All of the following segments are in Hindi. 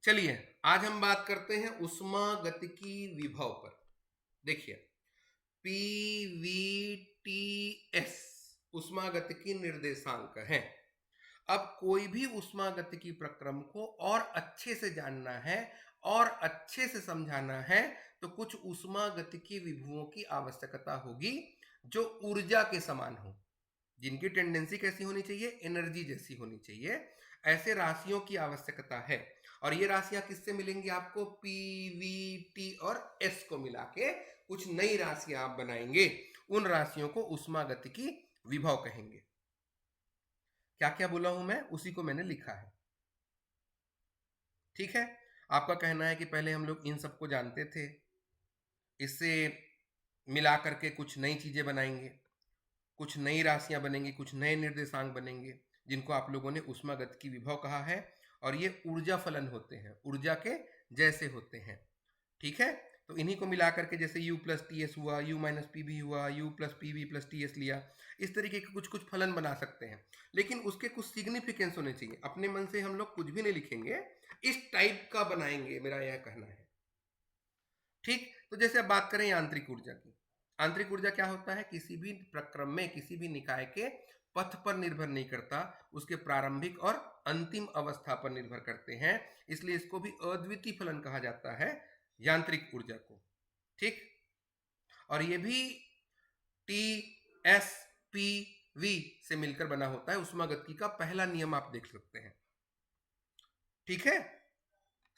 चलिए आज हम बात करते हैं उष्मागतिकी विभव पर। देखिए पीवीटीएस उष्मागतिकी निर्देशांक है। अब कोई भी उष्मागतिकी प्रक्रम को और अच्छे से जानना है और अच्छे से समझाना है तो कुछ उष्मागतिकी विभवों की आवश्यकता होगी जो ऊर्जा के समान हो, जिनकी टेंडेंसी कैसी होनी चाहिए, एनर्जी जैसी होनी चाहिए। ऐसे राशियों की आवश्यकता है और ये राशियां किससे मिलेंगी आपको? पी वी टी और एस को मिला के कुछ नई राशियां आप बनाएंगे। उन राशियों को उष्मागतिकी विभव कहेंगे। क्या क्या बोला हूं मैं, उसी को मैंने लिखा है। ठीक है, आपका कहना है कि पहले हम लोग इन सबको जानते थे, इससे मिला करके कुछ नई चीजें बनाएंगे, कुछ नई राशियां बनेंगी, कुछ नए निर्देशांक बनेंगे जिनको आप लोगों ने उष्मागतिकी विभव कहा है। और ये ऊर्जा फलन होते हैं, ऊर्जा के जैसे होते हैं। ठीक है, तो इन्हीं को मिला करके जैसे u प्लस टी एस हुआ, u माइनस पी बी हुआ, u plus P B plus T S लिया, इस तरीके के कुछ कुछ फलन बना सकते हैं। लेकिन उसके कुछ सिग्निफिकेंस होने चाहिए। अपने मन से हम लोग कुछ भी नहीं लिखेंगे, इस टाइप का बनाएंगे, मेरा यह कहना है। ठीक, तो जैसे अब बात करें आंतरिक ऊर्जा की। आंतरिक ऊर्जा क्या होता है? किसी भी प्रक्रम में किसी भी निकाय के पथ पर निर्भर नहीं करता, उसके प्रारंभिक और अंतिम अवस्था पर निर्भर करते हैं। इसलिए इसको भी अद्वितीय फलन कहा जाता है, यांत्रिक ऊर्जा को। ठीक, और ये भी टी एस पी वी से मिलकर बना होता है। उष्मागतिकी का पहला नियम आप देख सकते हैं। ठीक है,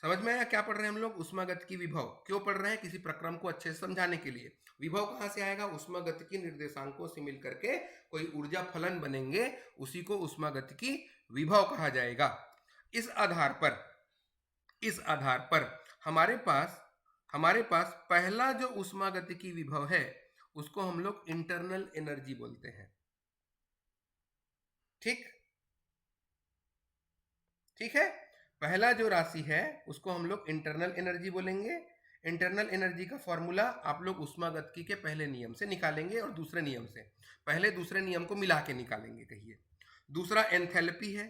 समझ में आया क्या पढ़ रहे हैं हम लोग? उष्मागतिकी विभव क्यों पढ़ रहे हैं? किसी प्रक्रम को अच्छे से समझाने के लिए। विभव कहां से आएगा? उष्मागतिकी निर्देशांकों से मिलकर के कोई ऊर्जा फलन बनेंगे, उसी को उष्मागतिकी विभव कहा जाएगा। इस आधार पर हमारे पास पहला जो उष्मागतिकी विभव है उसको हम लोग इंटरनल एनर्जी बोलते हैं। ठीक ठीक है, पहला जो राशि है उसको हम लोग इंटरनल एनर्जी बोलेंगे। इंटरनल एनर्जी का फॉर्मूला आप लोग उष्मागतिकी के पहले नियम से निकालेंगे और दूसरे नियम से, पहले दूसरे नियम को मिला के निकालेंगे। कहिए, दूसरा एंथैल्पी है,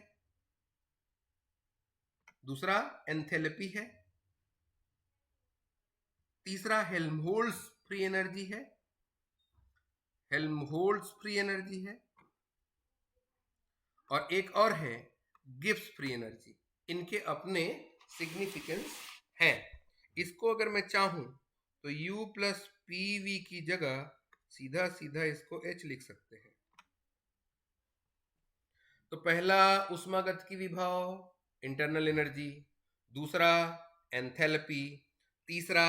दूसरा एंथैल्पी है, तीसरा हेल्महोल्ट्ज फ्री एनर्जी है, हेल्महोल्ट्ज फ्री एनर्जी है, और एक और है गिब्स फ्री एनर्जी। इनके अपने सिग्निफिकेंस हैं। इसको अगर मैं चाहूं तो u प्लस पी वी की जगह सीधा सीधा इसको h लिख सकते हैं। तो पहला उष्मागतिकी विभव इंटरनल एनर्जी, दूसरा एंथैल्पी, तीसरा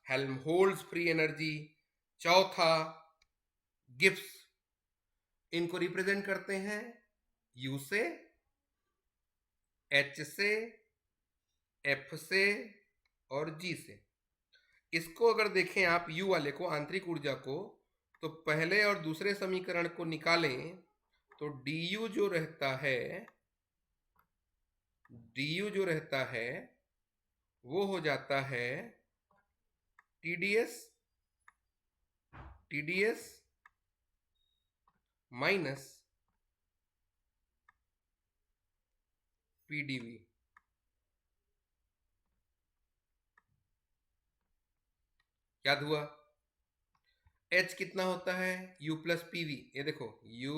हेल्महोल्ट्ज फ्री एनर्जी, चौथा गिब्स। इनको रिप्रेजेंट करते हैं u से, h से, f से और g से। इसको अगर देखें आप u वाले को, आंतरिक ऊर्जा को, तो पहले और दूसरे समीकरण को निकालें तो du जो रहता है वो हो जाता है TdS माइनस PdV। याद हुआ? H कितना होता है? U plus PV। ये देखो, U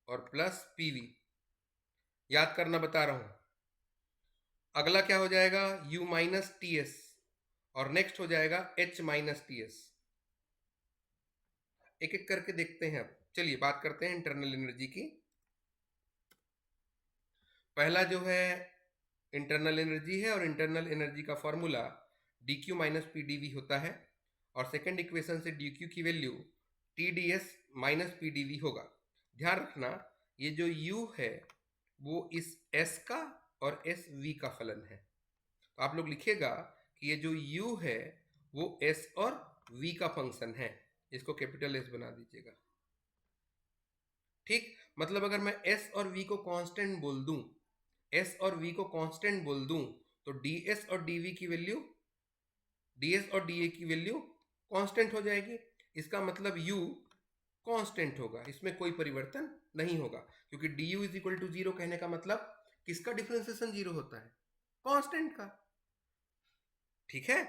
और प्लस PV, याद करना बता रहा हूं। अगला क्या हो जाएगा? U माइनस TS, और नेक्स्ट हो जाएगा H माइनस TS। एक एक करके देखते हैं। अब चलिए बात करते हैं इंटरनल एनर्जी की। पहला जो है इंटरनल एनर्जी है, और इंटरनल एनर्जी का फॉर्मूला dq माइनस pdv होता है, और सेकेंड इक्वेशन से dq की वैल्यू tds माइनस pdv होगा। ध्यान रखना, ये जो u है वो इस s का और sv का फलन है। तो आप लोग लिखेगा कि ये जो u है वो s और v का फंक्शन है। इसको कैपिटल S बना दीजिएगा। ठीक, मतलब अगर मैं s और v को कांस्टेंट बोल दूं, s और v को कांस्टेंट बोल दूं, तो ds और dv की वैल्यू, ds और da की वैल्यू कांस्टेंट हो जाएगी। इसका मतलब u कांस्टेंट होगा, इसमें कोई परिवर्तन नहीं होगा, क्योंकि du is equal to zero कहने का मतलब किसका डिफरेंशिएशन जीरो होता है? कांस्टेंट का। ठीक है,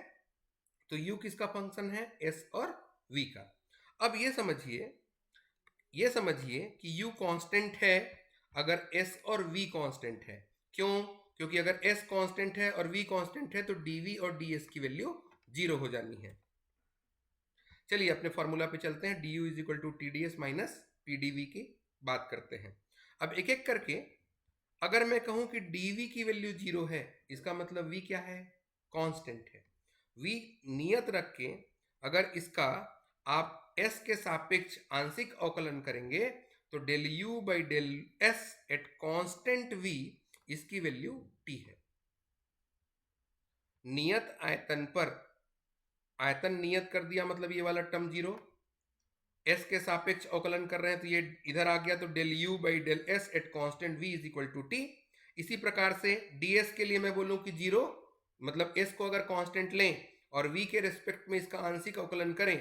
तो u किसका फंक्शन है? s और v का। अब ये समझिए कि u कांस्टेंट है अगर s और v कांस्टेंट है। क्यों? क्योंकि अगर s कांस्टेंट है और v कांस्टेंट है तो dv और ds की वैल्यू 0 हो जानी है। चलिए अपने फॉर्मूला पे चलते हैं, du is equal to T D S minus P D V की बात करते हैं। अब एक एक करके, अगर मैं कहूं कि dv की वैल्यू 0 है, इसका मतलब v क्या है? कांस्टेंट है। v नियत रख के अगर इसका आप s के सापेक्ष आंशिक अवकलन करेंगे तो del u by del s at constant v, इसकी वैल्यू t है। नियत आयतन पर आयतन नियत कर दिया, मतलब ये वाला टर्म 0, s के सापेक्ष अवकलन कर रहे हैं तो ये इधर आ गया, तो del u by del s at constant v is equal to t। इसी प्रकार से ds के लिए मैं बोलूं कि 0, मतलब s को अगर कांस्टेंट लें और v के रेस्पेक्ट में इसका आंशिक अवकलन करें,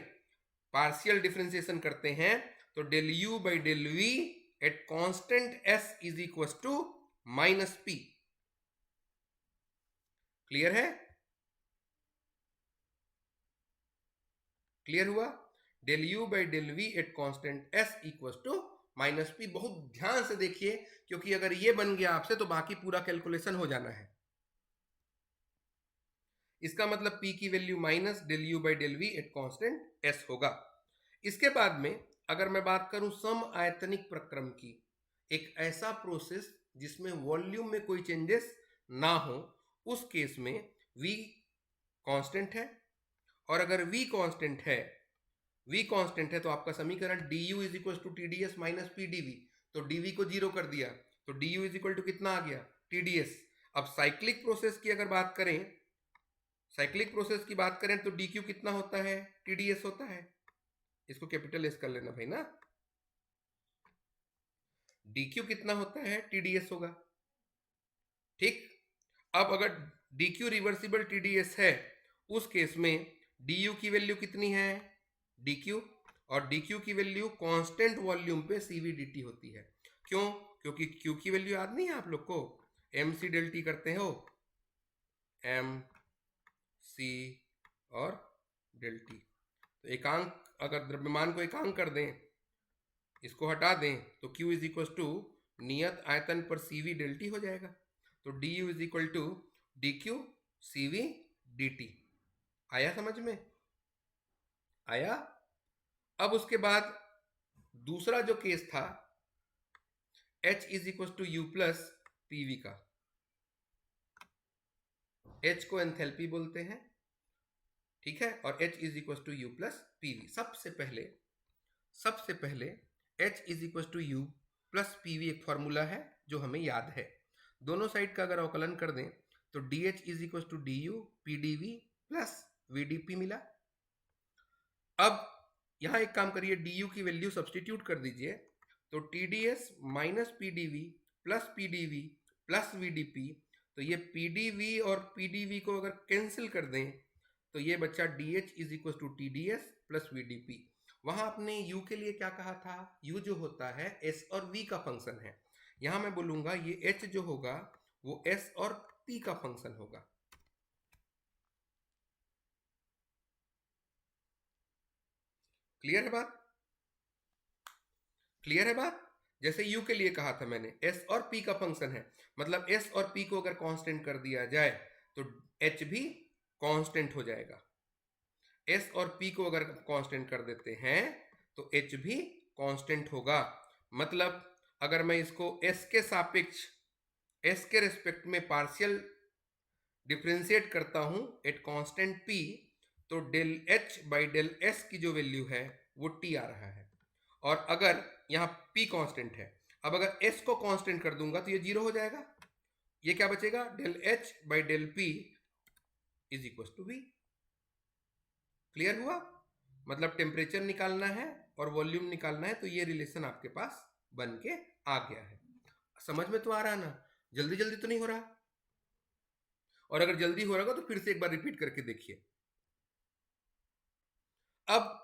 पार्शियल डिफरेंशिएशन करते हैं, तो del u by del v at constant s is equal to minus p। Clear है? क्लियर हुआ? Del u by del v at constant s equal to minus p। बहुत ध्यान से देखिए, क्योंकि अगर ये बन गया आपसे तो बाकी पूरा कैलकुलेशन हो जाना है। इसका मतलब p की value minus del u by del v at constant s होगा। इसके बाद में अगर मैं बात करूं सम आयतनिक प्रक्रम की, एक ऐसा प्रोसेस जिसमें वॉल्यूम में कोई चेंजेस ना हो, उस केस में v कांस्टेंट है, और अगर v कांस्टेंट है तो आपका समीकरण du is equal to T D S minus P D V, तो dv को 0 कर दिया तो du इज इक्वल टू कितना आ गया? TdS। अब साइक्लिक प्रोसेस की अगर बात करें, तो dq कितना होता है? TdS होता है। इसको कैपिटल S कर लेना भाई ना। dq कितना होता है? TdS होगा। ठीक, अब अगर dq रिवर्सिबल TdS है, उस केस में du की वैल्यू कितनी है? dq, और dq की वैल्यू कांस्टेंट वॉल्यूम पे cv dt होती है। क्यों? क्योंकि q की वैल्यू याद नहीं है आप लोग को? mc डेल टी करते हो, mc और डेल टी। तो एकांक, अगर द्रव्यमान को एकांक कर दें, इसको हटा दें, तो q इज इक्वल टू नियत आयतन पर cv डेल टी हो जाएगा। तो du is equal to dq cv dt। आया समझ में? आया? अब उसके बाद दूसरा जो केस था, h is equal to U plus PV का। h को एंथैल्पी बोलते हैं, ठीक है, और h is equal to U plus PV. सबसे पहले h is equal to U plus PV एक फॉर्मूला है जो हमें याद है। दोनों साइड का अगर अवकलन कर दें तो dh is equal to D U P D V plus V D P मिला। अब यहां एक काम करिए, du की वैल्यू सब्सटीट्यूट कर दीजिए, तो TdS minus PdV plus PdV plus VdP, तो ये PdV और PdV को अगर कैंसिल कर दें तो ये बच्चा DH is equal to TdS plus VdP। वहां आपने u के लिए क्या कहा था? u जो होता है s और v का फंक्शन है। यहां मैं बोलूंगा ये h जो होगा वो s और p का फंक्शन होगा। क्लियर है बात? क्लियर है बात? जैसे u के लिए कहा था मैंने, s और p का फंक्शन है, मतलब s और p को अगर कांस्टेंट कर दिया जाए तो h भी कांस्टेंट हो जाएगा। s और p को अगर कांस्टेंट कर देते हैं तो h भी कांस्टेंट होगा। मतलब अगर मैं इसको s के सापेक्ष, s के रेस्पेक्ट में पार्शियल डिफरेंशिएट करता हूं एट कांस्टेंट p, तो del h by del s की जो वैल्यू है वो t आ रहा है। और अगर यहाँ p कांस्टेंट है, अब अगर s को कांस्टेंट कर दूंगा तो ये 0 हो जाएगा। ये क्या बचेगा? Del h by del p is equal to v। Clear हुआ? मतलब टेम्परेचर निकालना है और वॉल्यूम निकालना है, तो ये रिलेशन आपके पास बन के आ गया है। समझ में तो आ रहा ना? जल्दी जल्दी तो नहीं हो रहा? और अगर जल्दी हो रहा होगा तो फिर से एक बार रिपीट करके देखिए। अब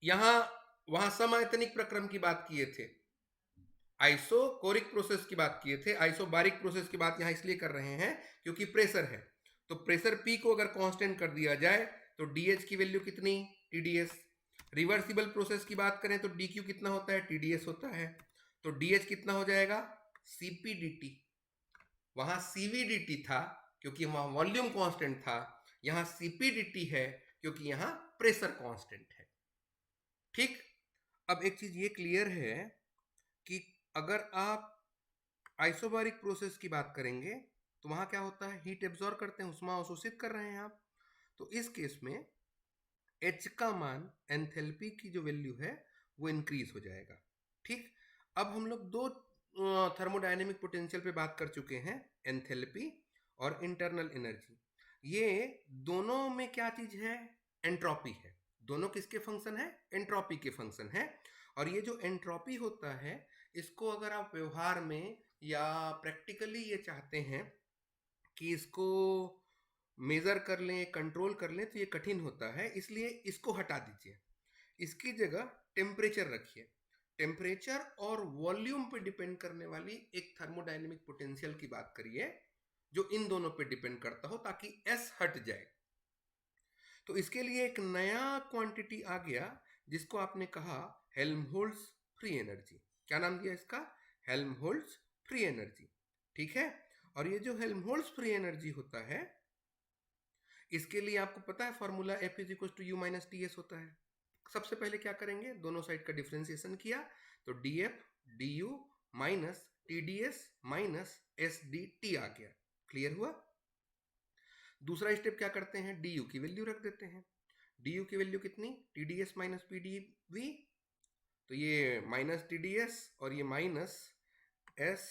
यहां वहां समायतनिक प्रक्रम की बात किए थे, आइसोकोरिक प्रोसेस की बात किए थे, आइसोबारिक प्रोसेस की बात यहाँ इसलिए कर रहे हैं क्योंकि प्रेशर है। तो प्रेशर पी को अगर कांस्टेंट कर दिया जाए तो डीएच की वैल्यू कितनी, टीडीएस। रिवर्सिबल प्रोसेस की बात करें तो डीक्यू कितना होता है, टीडीएस होता है। तो डीएच कितना हो जाएगा, सीपीडीटी। वहां सीवीडीटी था क्योंकि वहां वॉल्यूम कांस्टेंट था, यहां सीपीडीटी है क्योंकि यहां प्रेशर कांस्टेंट है। ठीक। अब एक चीज ये क्लियर है कि अगर आप आइसोबारिक प्रोसेस की बात करेंगे तो वहां क्या होता है, हीट एब्जॉर्ब करते हैं, उष्मा अवशोषित कर रहे हैं आप। तो इस केस में H का मान, एंथैल्पी की जो वैल्यू है वो इंक्रीज हो जाएगा। ठीक। अब हम लोग दो थर्मोडायनेमिक पोटेंशियल पे बात कर चुके हैं, एंथैल्पी और इंटरनल एनर्जी। ये दोनों में क्या चीज है, एंट्रोपी है। दोनों किसके फंक्शन है, एंट्रोपी के फंक्शन है। और ये जो एंट्रोपी होता है, इसको अगर आप व्यवहार में या प्रैक्टिकली ये चाहते हैं कि इसको मेजर कर लें, कंट्रोल कर लें, तो ये कठिन होता है, इसलिए इसको हटा दीजिए। इसकी जगह टेम्परेचर रखिए। टेम्परेचर और वॉल्यूम पे डिपेंड करने वाली एक थर्मोडायनेमिक पोटेंशियल की बात करिए जो इन दोनों पे डिपेंड करता हो, ताकि एस हट जाए। तो इसके लिए एक नया क्वांटिटी आ गया जिसको आपने कहा हेल्महोल्ट्ज फ्री एनर्जी। क्या नाम दिया इसका, हेल्महोल्ट्ज फ्री एनर्जी। ठीक है। और ये जो हेल्महोल्ट्ज फ्री एनर्जी होता है, इसके लिए आपको पता है formula F is equal to U minus T S होता है। सबसे पहले क्या करेंगे, दोनों साइड का डिफ्रेंसिएशन किया तो D F d U minus T D S minus S D T आ गया। क्लियर हुआ। दूसरा स्टेप क्या करते हैं, डी यू की वैल्यू रख देते हैं। डी यू की वैल्यू कितनी, T D S minus P D V. तो ये माइनस टी डी एस और ये minus S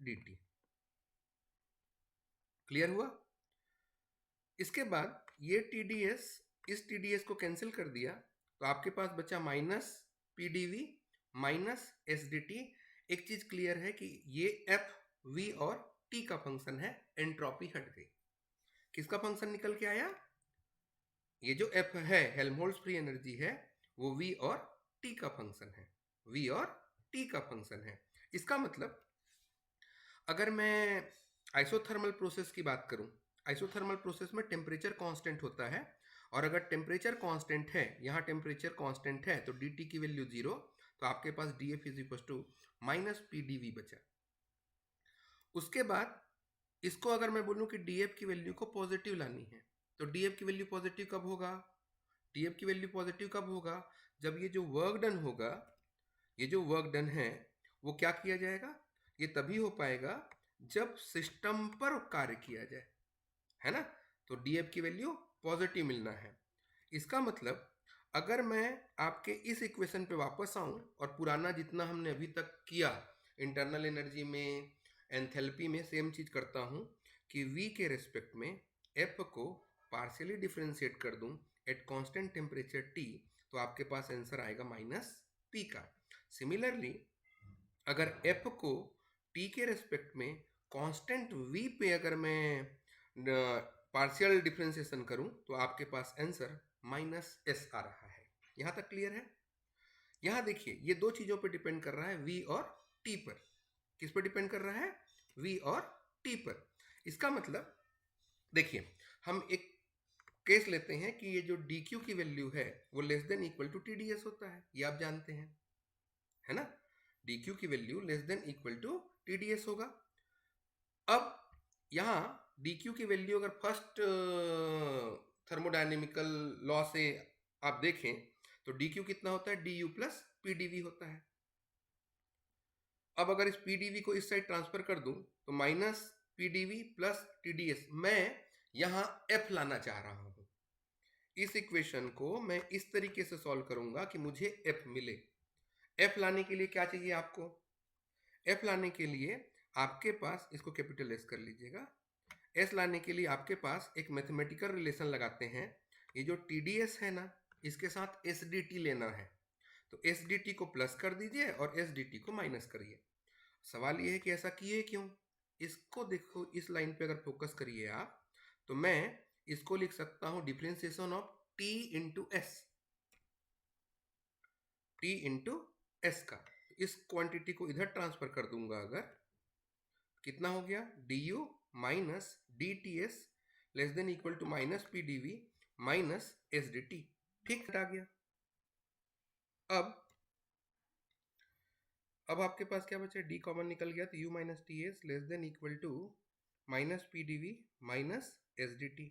D T. Clear हुआ। इसके बाद ये TDS इस TDS को कैंसिल कर दिया तो आपके पास बचा माइनस PdV माइनस SdT। एक चीज क्लियर है कि ये F, V और T का फंक्शन है, एंट्रोपी हट गई। किसका फंक्शन निकल के आया, ये जो F है, हेल्महोल्ट्ज फ्री एनर्जी है, वो V और T का फंक्शन है, V और T का फंक्शन है। इसका मतलब अगर मैं आइसोथर्मल प्रोसेस की बात करूं, आइसोथर्मल प्रोसेस में टेम्परेचर कांस्टेंट होता है, और अगर टेम्परेचर कांस्टेंट है, यहाँ टेम्परेचर कांस्टेंट है, तो dt की वैल्यू 0, तो आपके पास df is equal to minus pdv बचा। उसके बाद इसको अगर मैं बोलूं कि df की वैल्यू को पॉजिटिव लानी है, तो df की वैल्यू पॉजिटिव कब होगा, df की वैल्यू पॉजिटिव कब होगा, जब ये जो वर्क डन होगा, ये जो वर्क डन है वो क्या किया जाएगा, ये तभी हो पाएगा जब सिस्टम पर कार्य किया जाए, है ना। तो df की वैल्यू पॉजिटिव मिलना है। इसका मतलब अगर मैं आपके इस इक्वेशन पे वापस आऊं और पुराना जितना हमने अभी तक किया, इंटरनल एनर्जी में, एंथैल्पी में, सेम चीज करता हूं कि v के रेस्पेक्ट में f को पार्शियली डिफरेंशिएट कर दूं एट कांस्टेंट टेम्परेचर T, तो आपके पास आंसर आएगा माइनस p का। सिमिलरली अगर f को t के रेस्पेक्ट में कांस्टेंट v पे अगर मैं पार्शियल डिफरेंशिएशन करूं तो आपके पास आंसर माइनस s आ रहा है। यहां तक क्लियर है। यहां देखिए ये दो चीजों पे डिपेंड कर रहा है, v और t पर। किस पर डिपेंड कर रहा है, v और t पर। इसका मतलब देखिए हम एक केस लेते हैं कि ये जो dq की वैल्यू है वो less than equal to TdS होता है, ये आप जानते हैं, है ना। dq की value less than equal to TdS होगा। अब यहां dq की वैल्यू अगर फर्स्ट थर्मोडायनेमिकल लॉ से आप देखें तो dq कितना होता है, du प्लस pdv होता है। अब अगर इस pdv को इस साइड ट्रांसफर कर दूं तो माइनस pdv प्लस TdS, मैं यहां f लाना चाह रहा हूं। इस इक्वेशन को मैं इस तरीके से सॉल्व करूंगा कि मुझे f मिले। f लाने के लिए क्या चाहिए आपको, f लाने के लिए आपके पास, इसको कैपिटल S कर लीजिएगा, s लाने के लिए आपके पास एक मैथमेटिकल रिलेशन लगाते हैं। ये जो TdS है ना, इसके साथ SdT लेना है, तो SdT को प्लस कर दीजिए और SdT को माइनस करिए। सवाल ये है कि ऐसा किए क्यों, इसको देखो, इस लाइन पे अगर फोकस करिए आप, तो मैं इसको लिख सकता हूं differentiation of T into S, T into S का। इस क्वांटिटी को इधर ट्रांसफर कर दूंगा अगर, कितना हो गया, D U minus D T S less than equal to minus P D V minus S D T. ठीक, हटा गया। अब आपके पास क्या बचा, डी कॉमन निकल गया तो U minus T S less than equal to minus P D V minus S D T.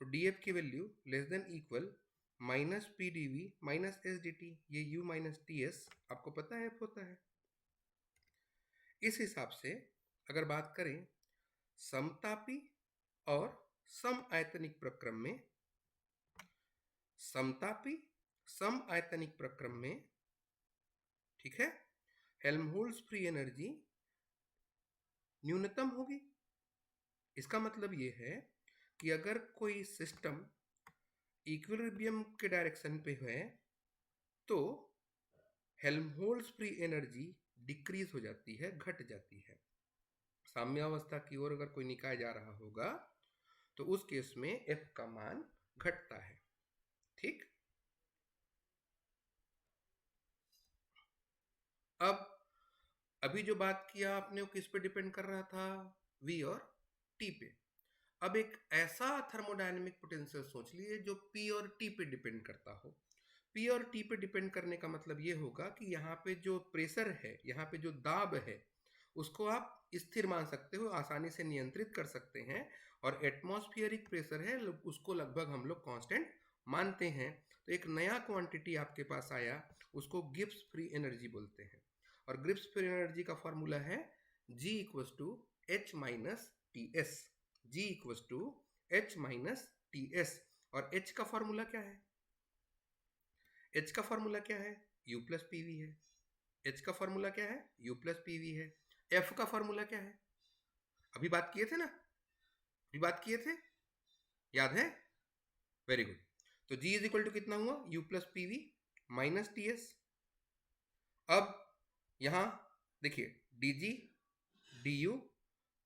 तो डी एफ की value less than equal minus P D V minus S D T. ये यू माइनस टी एस आपको पता है एफ होता है। इस हिसाब से अगर बात करें समतापी और सम आयतनिक प्रक्रम में, समतापी सम आयतनिक प्रक्रम में, ठीक है, हेल्महोल्ट्ज फ्री एनर्जी न्यूनतम होगी। इसका मतलब ये है कि अगर कोई सिस्टम इक्विलिब्रियम के डायरेक्शन पे है तो हेल्महोल्ट्ज फ्री एनर्जी डिक्रीज हो जाती है, घट जाती है। साम्यावस्था की ओर अगर कोई निकाय जा रहा होगा तो उस केस में एफ का मान घटता है। ठीक, अब अभी जो बात किया आपने वो किस पे डिपेंड कर रहा था, V और T पे। अब एक ऐसा थर्मोडायनेमिक पोटेंशियल सोच लिए जो P और T पे डिपेंड करता हो। P और T पे डिपेंड करने का मतलब ये होगा कि यहाँ पे जो प्रेशर है, यहाँ पे जो दाब है, उसको आप स्थिर मान सकते हो, आसानी से नियंत्रित कर सकते हैं। और एटमॉस्फेरिक प्रेशर है उसको लगभग हम लोग कांस्टेंट मानते हैं। तो एक नया क्वांटिटी आपके पास आया, उसको गिब्स फ्री एनर्जी बोलते हैं। और गिब्स फ्री एनर्जी का फॉर्मूला है G equals to H minus T S. G equals to H minus T S. और H का फॉर्मूला क्या है, H का फॉर्मूला क्या है, U प्लस पी वी है। H का फॉर्मूला क्या है, U प्लस पी वी है। F का फॉर्मूला क्या है, अभी बात किए थे ना, अभी बात किए थे, याद है, वेरी गुड। तो G इज इक्वल टू कितना हुआ, U plus P V minus T S. अब यहां देखिए d G d U,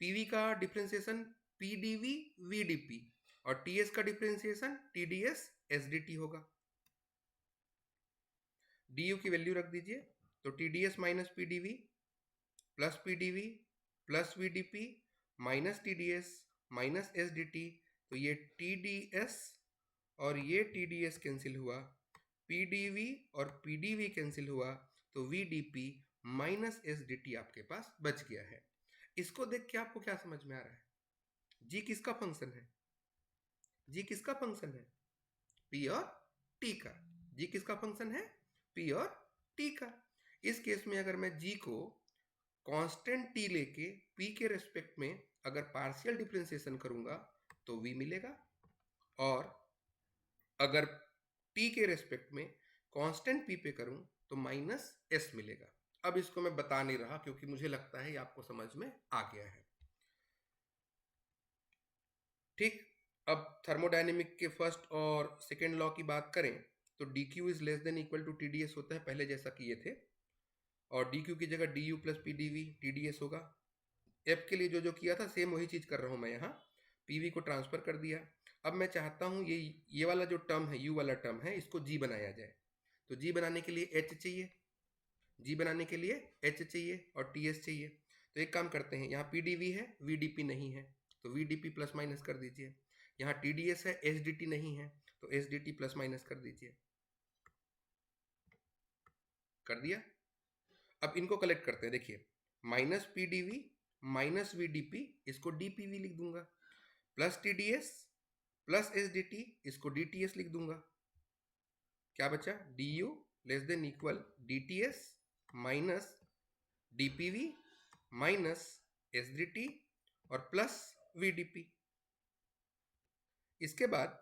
P V का differentiation P D V V D P और टी एस का differentiation T D S S D T होगा। डी यू की वैल्यू रख दीजिए, तो T D S minus P D V plus P D V plus V D P minus T D S minus S D T. तो ये टी डी एस और ये टी डी एस कैंसिल हुआ, पी डी वी और पी डी वी कैंसिल हुआ, तो V D P minus S D T आपके पास बच गया है। इसको देख के आपको क्या समझ में आ रहा है, जी किसका फंक्शन है, जी किसका फंक्शन है, पी और टी का। जी किसका फंक्शन है, पी और टी का। इस केस में अगर मैं जी को कांस्टेंट टी लेके पी के रेस्पेक्ट में अगर पार्शियल डिफरेंशिएशन करूंगा तो वी मिलेगा, और अगर टी के रेस्पेक्ट में कांस्टेंट पी पे करूं तो माइनस एस मिलेगा। अब इसको मैं बता नहीं रहा क्योंकि मुझे लगता है ये आपको समझ में आ गया है। ठीक, अब थर्मोडायनेमिक के फर्स्ट और सेकेंड लॉ की बात करें तो D Q is less than equal to T D S होता है, पहले जैसा किए थे, और डी क्यू की जगह D you plus P D we T D S होगा। एफ के लिए जो किया था सेम वही चीज कर रहा हूं मैं, यहाँ पी वी को ट्रांसफर कर दिया। अब मैं चाहता हूं ये वाला जो टर्म है, यू वाला टर्म है, इसको जी बनाया जाए। तो जी बनाने के लिए एच चाहिए, जी बनाने के लिए एच चाहिए और टी एस चाहिए। तो एक काम करते हैं, यहाँ पी डी वी है, वी डी पी नहीं है, तो V D P plus minus कर दीजिए। यहाँ टी डी एस है, एस डी टी नहीं है, तो S D T plus minus कर दीजिए। कर दिया। अब इनको कलेक्ट करते हैं, देखिए minus P D V minus V D P, इसको डी पी वी लिख दूंगा, plus T D S plus S D T, इसको डी टी एस लिख दूंगा। क्या बचा, D U less than equal D T S minus D P V minus S D T और प्लस वी डी पी। इसके बाद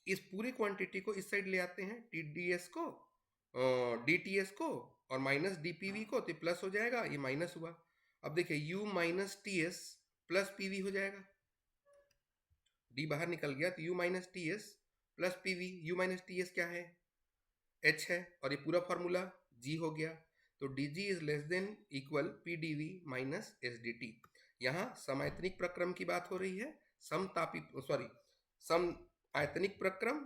इस पूरी क्वांटिटी को इस साइड ले आते हैं, टी डी एस को डी टी एस को और माइनस डी पी वी को, तो प्लस हो जाएगा, ये माइनस हुआ। अब देखिए u minus T S plus P we हो जाएगा, d बाहर निकल गया तो u minus T S plus P we. You minus T S क्या है, h है, और ये पूरा फॉर्मूला g हो गया। तो D G is less than equal P D V minus S D T. यहाँ समायतनिक प्रक्रम की बात हो रही है, सम आयतनिक प्रक्रम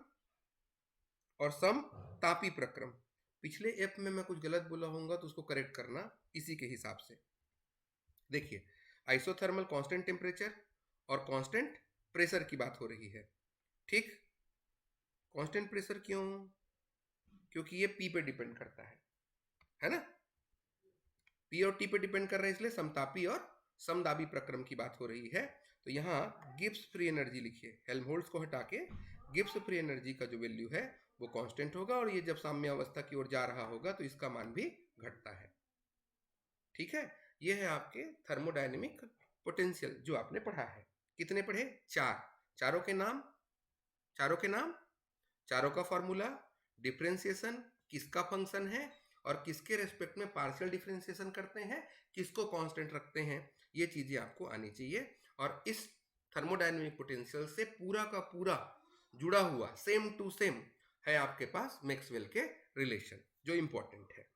और सम तापी प्रक्रम। पिछले एप में मैं कुछ गलत बोला होऊंगा तो उसको करेक्ट करना इसी के हिसाब से। देखिए, आइसोथर्मल कांस्टेंट टेम्परेचर और कांस्टेंट प्रेशर की बात हो रही है, ठीक। कांस्टेंट प्रेशर क्यों? क्योंकि ये पी पे डिपेंड करता है ना। पी और टी पे डिपेंड कर रहा है, इसलिए समतापी और समदाबी प्रक्रम की बात हो रही है। तो यहाँ गिब्स फ्री एनर्जी लिखिए, हेल्महोल्ट्ज को हटा के गिब्स फ्री एनर्जी का जो वैल्यू है वो कांस्टेंट होगा, और ये जब साम्य अवस्था की ओर जा रहा होगा तो इसका मान भी घटता है, ठीक है। ये है आपके थर्मोडायनेमिक पोटेंशियल जो आपने पढ़ा है। कितने पढ़े? चार। चारों के नाम, चारों के नाम, चारों का फॉर्मूला, डिफरेंशिएशन, किसका फंक्शन है और किसके रेस्पेक्ट में पार्शियल डिफरेंशिएशन करते हैं, किसको कांस्टेंट रखते हैं, ये चीजें आपको आनी चाहिए। और इस थर्मोडायनेमिक पोटेंशियल से पूरा का पूरा जुड़ा हुआ सेम टू सेम है आपके पास मैक्सवेल के रिलेशन, जो इंपॉर्टेंट है।